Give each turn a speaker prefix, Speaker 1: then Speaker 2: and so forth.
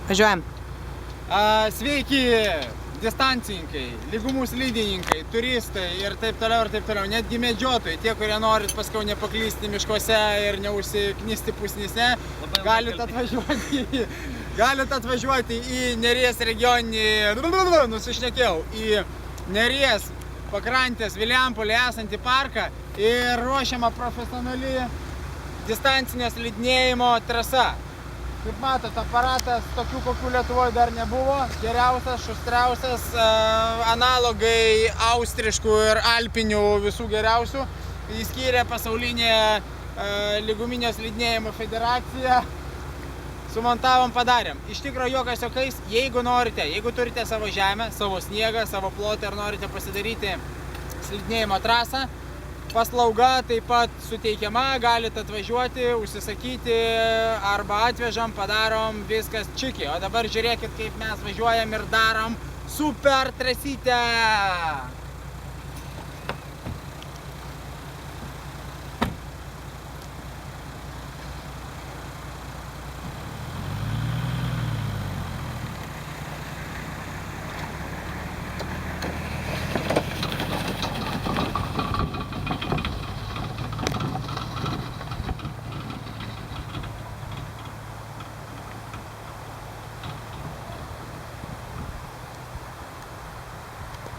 Speaker 1: Važiuojam.
Speaker 2: Sveiki distancininkai, lygumų slidininkai, turistai ir taip toliau, netgi medžiotojai, tie, kurie norit paskiau nepaklysti miškuose ir neužsiknisti pusnyse, galite atvažiuoti į Neries regioninį, nusišnekėjau, į Neries pakrantės Vilijampolėje esantį parką ir ruošiama profesionali distancinio slidinėjimo trasa. Kaip matot, aparatas tokių, kokių Lietuvoje dar nebuvo. Geriausias, šustriausias, analogai austriškų ir alpinių visų geriausių. Įskyrė pasaulinė lyguminio slidinėjimo federacija. Sumontavom, padarėm. Iš tikro juokas juokais, jeigu norite, jeigu turite savo žemę, savo sniegą, savo plotą ir norite pasidaryti slidinėjimo trasą, paslauga taip pat suteikiama, galite atvažiuoti, užsisakyti arba atvežam, padarom, viskas čiki. O dabar žiūrėkit, kaip mes važiuojam ir darom super trasytę.